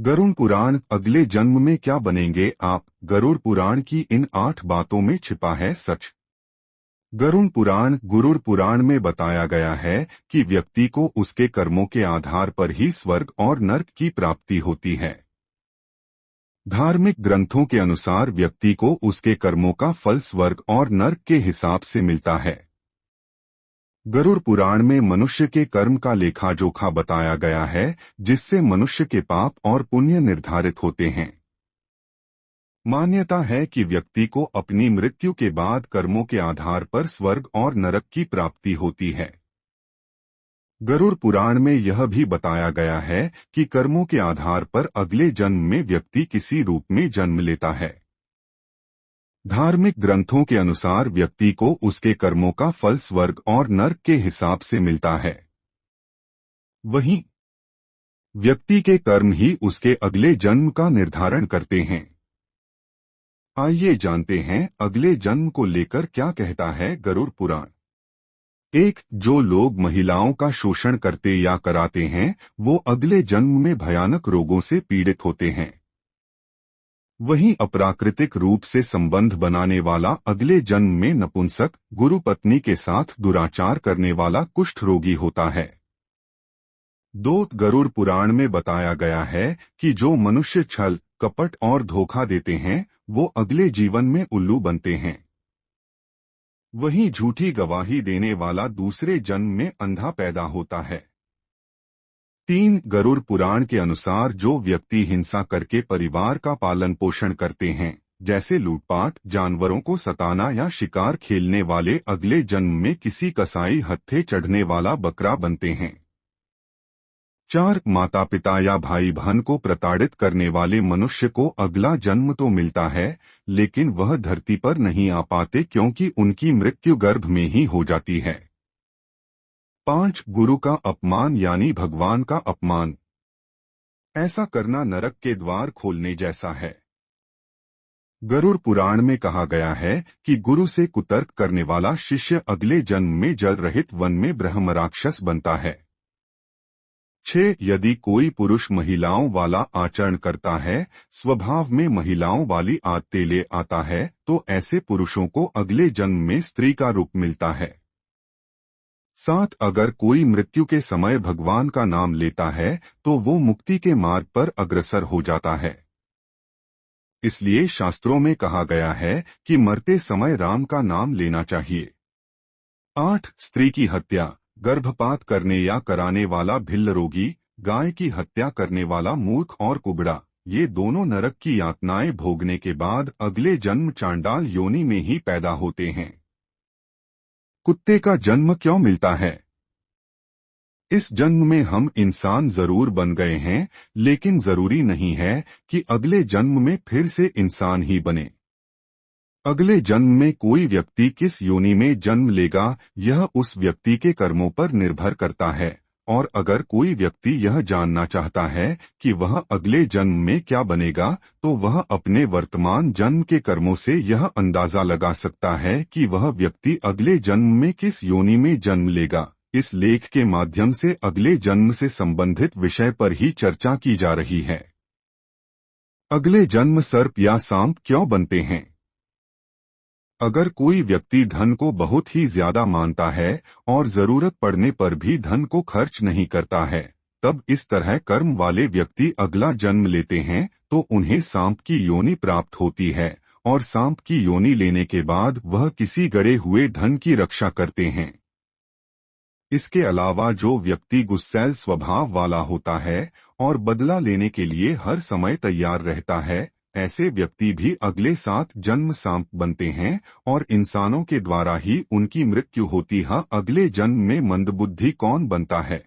गरुड़ पुराण अगले जन्म में क्या बनेंगे आप। गरुड़ पुराण की इन 8 बातों में छिपा है सच। गुरुड़ पुराण में बताया गया है कि व्यक्ति को उसके कर्मों के आधार पर ही स्वर्ग और नरक की प्राप्ति होती है। धार्मिक ग्रंथों के अनुसार व्यक्ति को उसके कर्मों का फल स्वर्ग और नरक के हिसाब से मिलता है। गरुड़ पुराण में मनुष्य के कर्म का लेखा जोखा बताया गया है, जिससे मनुष्य के पाप और पुण्य निर्धारित होते हैं। मान्यता है कि व्यक्ति को अपनी मृत्यु के बाद कर्मों के आधार पर स्वर्ग और नरक की प्राप्ति होती है। गरुड़ पुराण में यह भी बताया गया है कि कर्मों के आधार पर अगले जन्म में व्यक्ति किसी रूप में जन्म लेता है। धार्मिक ग्रंथों के अनुसार व्यक्ति को उसके कर्मों का फल स्वर्ग और नरक के हिसाब से मिलता है। वहीं व्यक्ति के कर्म ही उसके अगले जन्म का निर्धारण करते हैं। आइए जानते हैं अगले जन्म को लेकर क्या कहता है गरुड़ पुराण। 1. जो लोग महिलाओं का शोषण करते या कराते हैं वो अगले जन्म में भयानक रोगों से पीड़ित होते हैं। वहीं अप्राकृतिक रूप से संबंध बनाने वाला अगले जन्म में नपुंसक, गुरु पत्नी के साथ दुराचार करने वाला कुष्ठ रोगी होता है। 2. गरुड़ पुराण में बताया गया है कि जो मनुष्य छल, कपट और धोखा देते हैं वो अगले जीवन में उल्लू बनते हैं। वहीं झूठी गवाही देने वाला दूसरे जन्म में अंधा पैदा होता है। 3. गरुड़ पुराण के अनुसार जो व्यक्ति हिंसा करके परिवार का पालन पोषण करते हैं, जैसे लूटपाट, जानवरों को सताना या शिकार खेलने वाले अगले जन्म में किसी कसाई हत्थे चढ़ने वाला बकरा बनते हैं। 4. माता पिता या भाई बहन को प्रताड़ित करने वाले मनुष्य को अगला जन्म तो मिलता है, लेकिन वह धरती पर नहीं आ पाते क्योंकि उनकी मृत्यु गर्भ में ही हो जाती है। 5. गुरु का अपमान यानी भगवान का अपमान। ऐसा करना नरक के द्वार खोलने जैसा है। गरुड़ पुराण में कहा गया है कि गुरु से कुतर्क करने वाला शिष्य अगले जन्म में जल रहित वन में ब्रह्मराक्षस बनता है। 6. यदि कोई पुरुष महिलाओं वाला आचरण करता है, स्वभाव में महिलाओं वाली आदतें ले आता है, तो ऐसे पुरुषों को अगले जन्म में स्त्री का रूप मिलता है। 7. अगर कोई मृत्यु के समय भगवान का नाम लेता है तो वो मुक्ति के मार्ग पर अग्रसर हो जाता है। इसलिए शास्त्रों में कहा गया है कि मरते समय राम का नाम लेना चाहिए। 8. स्त्री की हत्या, गर्भपात करने या कराने वाला भिल्ल रोगी, गाय की हत्या करने वाला मूर्ख और कुबड़ा, ये दोनों नरक की यातनाएं भोगने के बाद अगले जन्म चांडाल योनि में ही पैदा होते हैं। कुत्ते का जन्म क्यों मिलता है। इस जन्म में हम इंसान जरूर बन गए हैं, लेकिन जरूरी नहीं है कि अगले जन्म में फिर से इंसान ही बने। अगले जन्म में कोई व्यक्ति किस योनि में जन्म लेगा यह उस व्यक्ति के कर्मों पर निर्भर करता है, और अगर कोई व्यक्ति यह जानना चाहता है कि वह अगले जन्म में क्या बनेगा तो वह अपने वर्तमान जन्म के कर्मों से यह अंदाजा लगा सकता है कि वह व्यक्ति अगले जन्म में किस योनि में जन्म लेगा। इस लेख के माध्यम से अगले जन्म से संबंधित विषय पर ही चर्चा की जा रही है। अगले जन्म सर्प या सांप क्यों बनते हैं। अगर कोई व्यक्ति धन को बहुत ही ज्यादा मानता है और जरूरत पड़ने पर भी धन को खर्च नहीं करता है, तब इस तरह कर्म वाले व्यक्ति अगला जन्म लेते हैं तो उन्हें सांप की योनि प्राप्त होती है, और सांप की योनि लेने के बाद वह किसी गड़े हुए धन की रक्षा करते हैं। इसके अलावा जो व्यक्ति गुस्सैल स्वभाव वाला होता है और बदला लेने के लिए हर समय तैयार रहता है, ऐसे व्यक्ति भी अगले 7 जन्म सांप बनते हैं और इंसानों के द्वारा ही उनकी मृत्यु होती है। अगले जन्म में मंदबुद्धि कौन बनता है।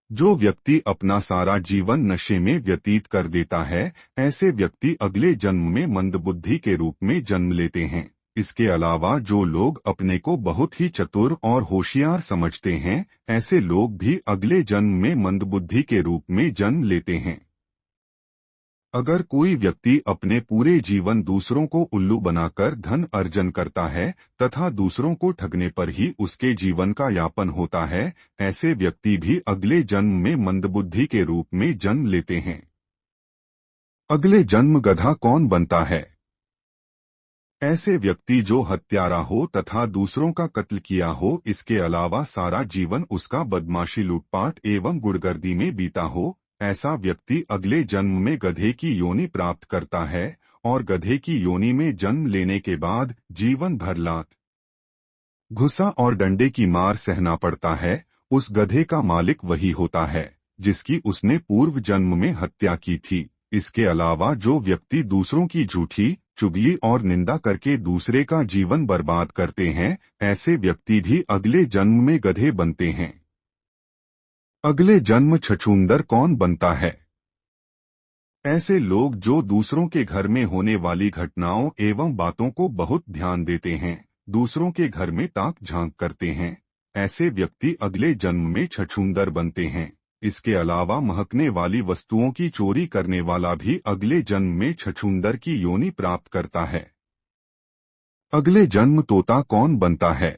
जो व्यक्ति अपना सारा जीवन नशे में व्यतीत कर देता है, ऐसे व्यक्ति अगले जन्म में मंदबुद्धि के रूप में जन्म लेते हैं। इसके अलावा जो लोग अपने को बहुत ही चतुर और होशियार समझते हैं, ऐसे लोग भी अगले जन्म में मंदबुद्धि के रूप में जन्म लेते हैं। अगर कोई व्यक्ति अपने पूरे जीवन दूसरों को उल्लू बनाकर धन अर्जन करता है तथा दूसरों को ठगने पर ही उसके जीवन का यापन होता है, ऐसे व्यक्ति भी अगले जन्म में मंदबुद्धि के रूप में जन्म लेते हैं। अगले जन्म गधा कौन बनता है? ऐसे व्यक्ति जो हत्यारा हो तथा दूसरों का कत्ल किया हो, इसके अलावा सारा जीवन उसका बदमाशी, लूटपाट एवं गुड़गर्दी में बीता हो, ऐसा व्यक्ति अगले जन्म में गधे की योनि प्राप्त करता है और गधे की योनि में जन्म लेने के बाद जीवन भर लात, घुसा और डंडे की मार सहना पड़ता है। उस गधे का मालिक वही होता है जिसकी उसने पूर्व जन्म में हत्या की थी। इसके अलावा जो व्यक्ति दूसरों की झूठी, चुगली और निंदा करके दूसरे का जीवन बर्बाद करते हैं, ऐसे व्यक्ति भी अगले जन्म में गधे बनते हैं। अगले जन्म छछूंदर कौन बनता है? ऐसे लोग जो दूसरों के घर में होने वाली घटनाओं एवं बातों को बहुत ध्यान देते हैं, दूसरों के घर में ताक झांक करते हैं, ऐसे व्यक्ति अगले जन्म में छछूंदर बनते हैं। इसके अलावा महकने वाली वस्तुओं की चोरी करने वाला भी अगले जन्म में छछूंदर की योनि प्राप्त करता है। अगले जन्म तोता कौन बनता है?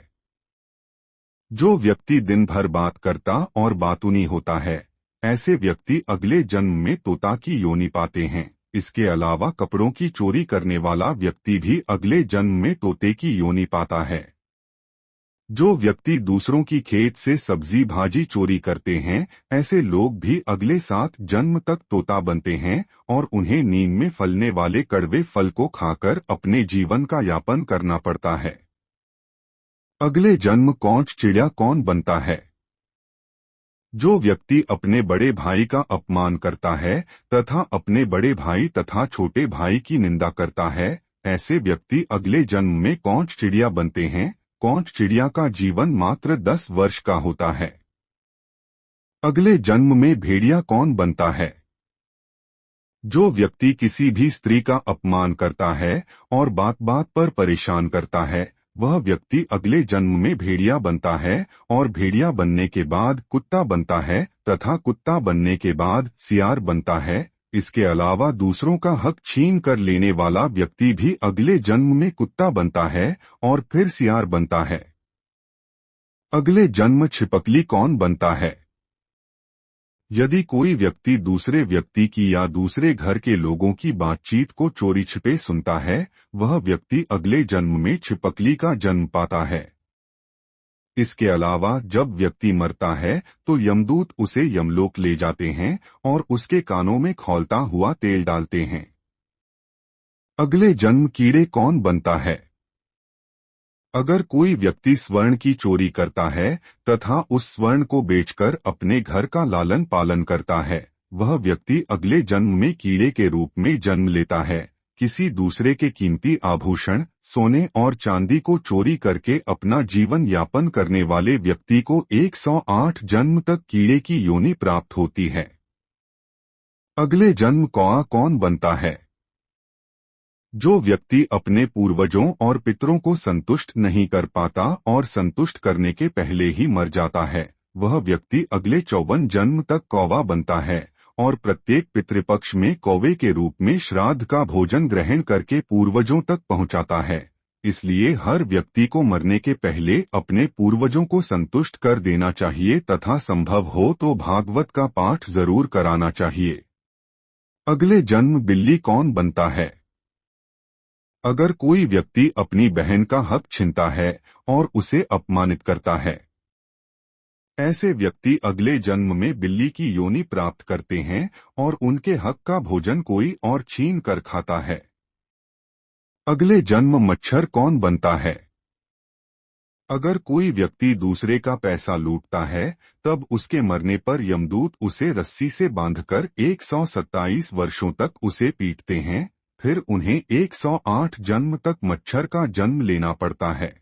जो व्यक्ति दिन भर बात करता और बातूनी होता है, ऐसे व्यक्ति अगले जन्म में तोता की योनि पाते हैं। इसके अलावा कपड़ों की चोरी करने वाला व्यक्ति भी अगले जन्म में तोते की योनि पाता है। जो व्यक्ति दूसरों की खेत से सब्जी भाजी चोरी करते हैं, ऐसे लोग भी अगले 7 जन्म तक तोता बनते हैं और उन्हें नीम में फलने वाले कड़वे फल को खाकर अपने जीवन का यापन करना पड़ता है। अगले जन्म कौंच चिड़िया कौन बनता है? जो व्यक्ति अपने बड़े भाई का अपमान करता है तथा अपने बड़े भाई तथा छोटे भाई की निंदा करता है, ऐसे व्यक्ति अगले जन्म में कौंच चिड़िया बनते हैं। कौंच चिड़िया का जीवन मात्र 10 वर्ष का होता है। अगले जन्म में भेड़िया कौन बनता है? जो व्यक्ति किसी भी स्त्री का अपमान करता है और बात बात पर परेशान करता है, वह व्यक्ति अगले जन्म में भेड़िया बनता है और भेड़िया बनने के बाद कुत्ता बनता है तथा कुत्ता बनने के बाद सियार बनता है। इसके अलावा दूसरों का हक छीन कर लेने वाला व्यक्ति भी अगले जन्म में कुत्ता बनता है और फिर सियार बनता है। अगले जन्म छिपकली कौन बनता है? यदि कोई व्यक्ति दूसरे व्यक्ति की या दूसरे घर के लोगों की बातचीत को चोरी छिपे सुनता है, वह व्यक्ति अगले जन्म में छिपकली का जन्म पाता है। इसके अलावा जब व्यक्ति मरता है तो यमदूत उसे यमलोक ले जाते हैं और उसके कानों में खौलता हुआ तेल डालते हैं। अगले जन्म कीड़े कौन बनता है? अगर कोई व्यक्ति स्वर्ण की चोरी करता है तथा उस स्वर्ण को बेचकर अपने घर का लालन पालन करता है, वह व्यक्ति अगले जन्म में कीड़े के रूप में जन्म लेता है। किसी दूसरे के कीमती आभूषण, सोने और चांदी को चोरी करके अपना जीवन यापन करने वाले व्यक्ति को 108 जन्म तक कीड़े की योनि प्राप्त होती है। अगले जन्म कौआ कौन बनता है? जो व्यक्ति अपने पूर्वजों और पितरों को संतुष्ट नहीं कर पाता और संतुष्ट करने के पहले ही मर जाता है, वह व्यक्ति अगले 54 जन्म तक कौवा बनता है और प्रत्येक पितृपक्ष में कौवे के रूप में श्राद्ध का भोजन ग्रहण करके पूर्वजों तक पहुंचाता है। इसलिए हर व्यक्ति को मरने के पहले अपने पूर्वजों को संतुष्ट कर देना चाहिए तथा संभव हो तो भागवत का पाठ जरूर कराना चाहिए। अगले जन्म बिल्ली कौन बनता है? अगर कोई व्यक्ति अपनी बहन का हक छीनता है और उसे अपमानित करता है, ऐसे व्यक्ति अगले जन्म में बिल्ली की योनि प्राप्त करते हैं और उनके हक का भोजन कोई और छीन कर खाता है। अगले जन्म मच्छर कौन बनता है? अगर कोई व्यक्ति दूसरे का पैसा लूटता है, तब उसके मरने पर यमदूत उसे रस्सी से बांधकर 127 वर्षों तक उसे पीटते हैं। फिर उन्हें 108 जन्म तक मच्छर का जन्म लेना पड़ता है।